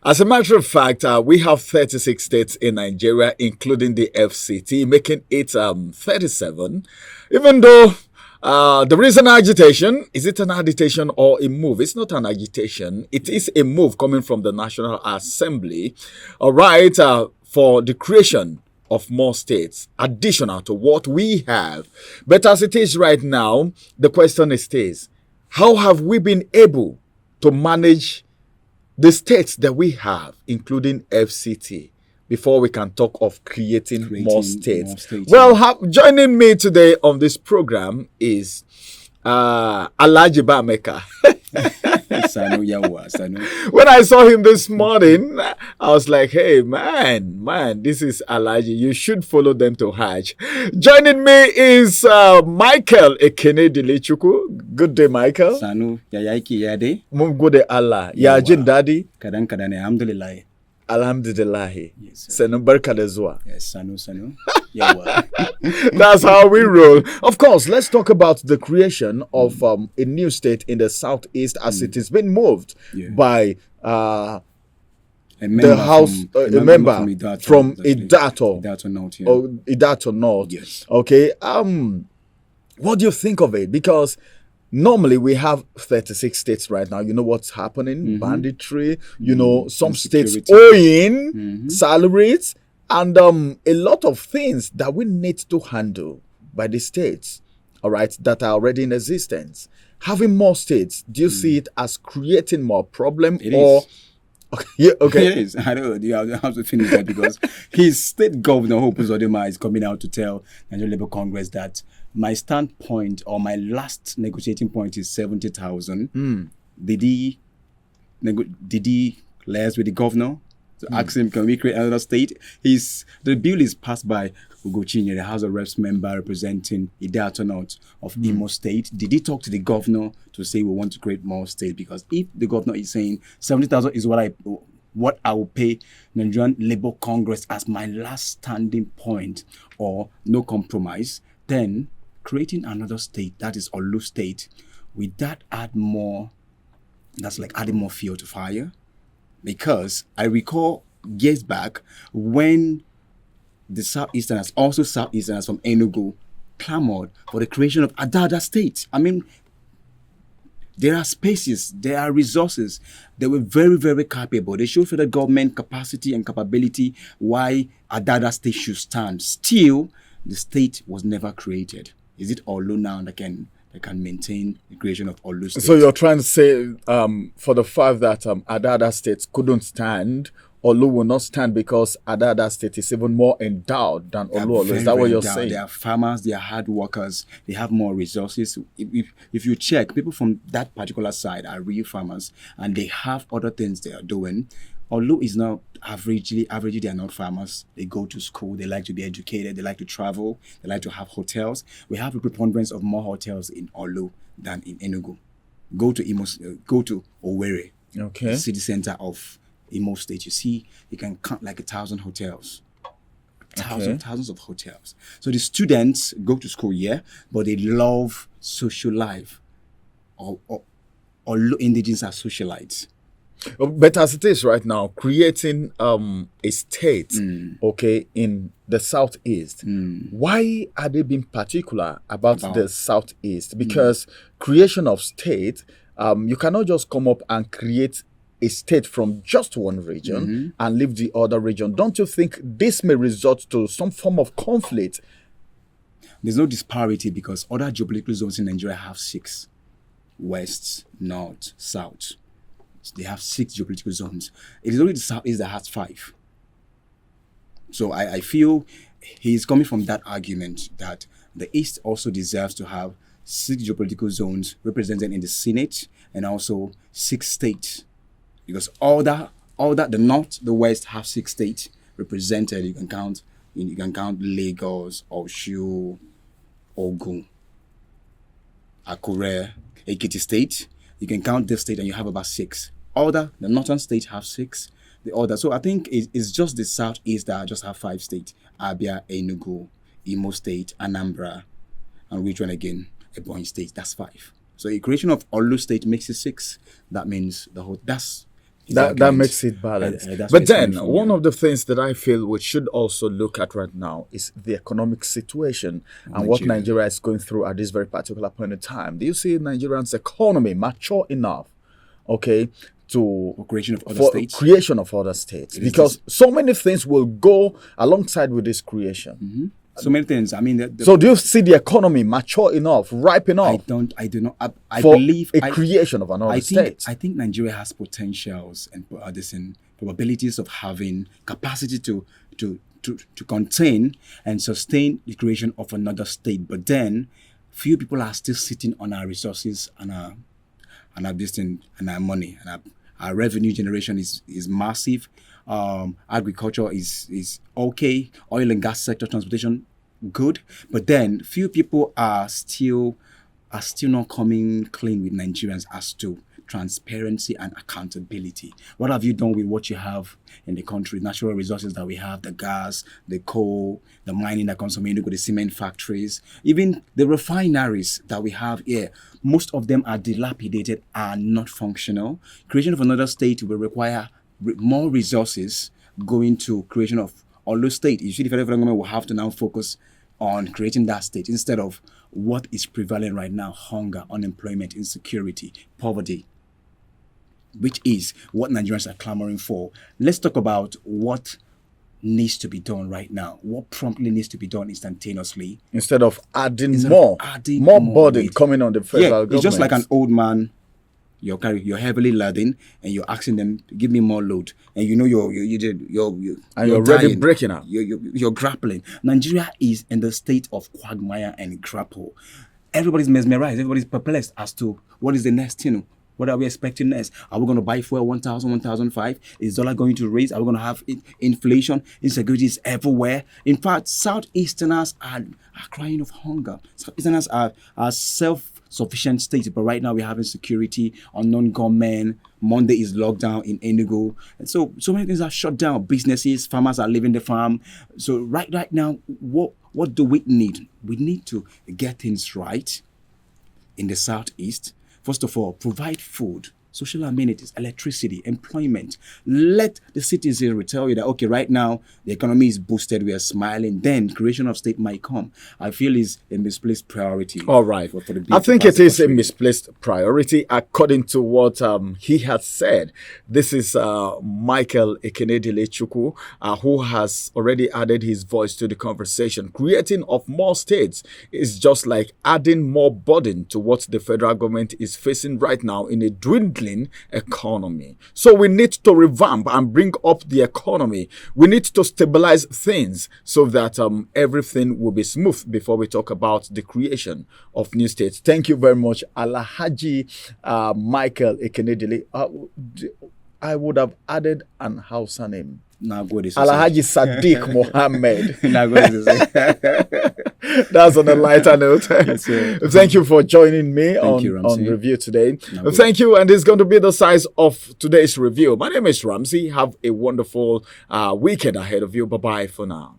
As a matter of fact, we have 36 states in Nigeria, including the FCT, making it 37. Even though there is an agitation, is it an agitation or a move? It's not an agitation. It is a move coming from the National Assembly, all right, for the creation of more states, additional to what we have. But as it is right now, the question is this: how have we been able to manage the states that we have, including FCT, before we can talk of creating more states? Well, joining me today on this program is Alhaji Bameka. When I saw him this morning, I was like, hey, man, this is Alhaji. You should follow them to Hajj. Joining me is Michael Ekene Dilichuku. Good day, Michael. Sanu, yayaiki yade. Mumgode Allah. Yajin Daddy. Kadane, alhamdulillah. Alhamdulillah. Yes, Sanu barka da zuwa. Yes, Sanu. Yawa. That's how we roll. Of course, let's talk about the creation of a new state in the southeast, as it has been moved by a member from Idato North. Idato North. Yes. Okay. What do you think of it? Because normally we have 36 states right now. You know what's happening? Banditry. You know, some states owing salaries. And a lot of things that we need to handle by the states, all right, that are already in existence. Having more states, do you see it as creating more problem? It is. Okay. It is. I don't know. You have to finish that because his state governor, Hope Uzodinma, is coming out to tell Nigerian Labour Congress that my standpoint or my last negotiating point is 70,000. Did he liaise with the governor to ask him, can we create another state? The bill is passed by Ugochinya, the House of Reps member representing Idato North of Imo State. Did he talk to the governor to say we want to create more states? Because if the governor is saying 70,000 is what I will pay Nigerian Labour Congress as my last standing point or no compromise, then creating another state, that is Olu State, will that add more? That's like adding more fuel to fire. Because I recall years back when the Southeasterners, also Southeasterners from Enugu, clamored for the creation of Adada State. I mean, there are spaces, there are resources. They were very, very capable. They showed federal government capacity and capability why Adada State should stand. Still, the state was never created. Is it Olu now that can maintain the creation of Olu State? So you're trying to say for the fact that Adada State couldn't stand, Olu will not stand because Adada State is even more endowed than Olu. Is that what you're saying? They are farmers, they are hard workers, they have more resources. If you check, people from that particular side are real farmers and they have other things they are doing. Olu is now averagely they are not farmers. They go to school, they like to be educated, they like to travel, they like to have hotels. We have a preponderance of more hotels in Olu than in Enugu. Go to Owerri, okay, the city center of Imo State. You can count like 1,000 hotels. Thousands of hotels. So the students go to school, but they love social life. Or indigenous are socialites. But as it is right now, creating a state, okay, in the southeast, why are they being particular about the southeast? Because creation of state, you cannot just come up and create a state from just one region and leave the other region. Don't you think this may result to some form of conflict? There's no disparity because other geopolitical zones in Nigeria have 6: west, north, south. They have 6 geopolitical zones. It is only the southeast that has 5. So I feel he's coming from that argument that the east also deserves to have 6 geopolitical zones represented in the Senate and also 6 states. Because all that the north, the west have 6 states represented. You can count Lagos, Osun, Ogun, Akure, Ekiti State. You can count this state and you have about 6. The northern states have 6. So I think it's just the southeast that just have 5 states: Abia, Enugu, Imo State, Anambra, and which one again? Ebonyi State. That's 5. So the creation of Olu State makes it 6. That means That makes it balanced. But then, one of the things that I feel we should also look at right now is the economic situation and what Nigeria is going through at this very particular point in time. Do you see Nigerians' economy mature enough, okay, for creation of other states? Because so many things will go alongside with this creation. Mm-hmm. So many things. I mean, so do you see the economy mature enough, ripe enough? I do not. I for believe a creation of another state. I think Nigeria has potentials and probabilities of having capacity to contain and sustain the creation of another state. But then, few people are still sitting on our resources and our money, and our revenue generation is massive. Agriculture is okay. Oil and gas sector, transportation, good. But then few people are still not coming clean with Nigerians as to transparency and accountability. What have you done with what you have in the country? Natural resources that we have, the gas, the coal, the mining that comes from Enugu, the cement factories, even the refineries that we have here. Most of them are dilapidated, are not functional. Creation of another state will require more resources going to creation of Olo state. You see, the federal government will have to now focus on creating that state instead of what is prevalent right now: hunger, unemployment, insecurity, poverty, which is what Nigerians are clamoring for. Let's talk about what needs to be done right now. What promptly needs to be done instantaneously, instead of adding more burden weight coming on the federal government. It's just like an old man. You're heavily laden, and you're asking them to give me more load, and you know you're already breaking up. You're grappling. Nigeria is in the state of quagmire and grapple. Everybody's mesmerized. Everybody's perplexed as to what is the next. What are we expecting next? Are we going to buy fuel 1,000, 1,005? Is dollar going to raise? Are we going to have inflation? Insecurity is everywhere. In fact, Southeasterners are crying of hunger. Southeasterners are self-sufficient states, but right now we're having security, unknown gunmen. Monday is lockdown in Enugu. And so many things are shut down. Businesses, farmers are leaving the farm. So right now, what do we need? We need to get things right in the Southeast. First of all, provide food, social amenities, electricity, employment. Let the citizens tell you that, okay, right now, the economy is boosted, we are smiling, then creation of state might come. I feel is a misplaced priority. All right. I think it is a misplaced priority according to what he has said. This is Michael Ekenedile-Chukwu, who has already added his voice to the conversation. Creating of more states is just like adding more burden to what the federal government is facing right now in a dwindling economy. So we need to revamp and bring up the economy. We need to stabilize things so that everything will be smooth before we talk about the creation of new states. Thank you very much, Alhaji Michael Ekenedile. I would have added an Hausa name. Alhaji Sadiq Mohammed. That's on a lighter note. Yes, thank you for joining me on review today. Thank you, and it's going to be the size of today's review. My name is Ramsey. Have a wonderful weekend ahead of you. Bye-bye for now.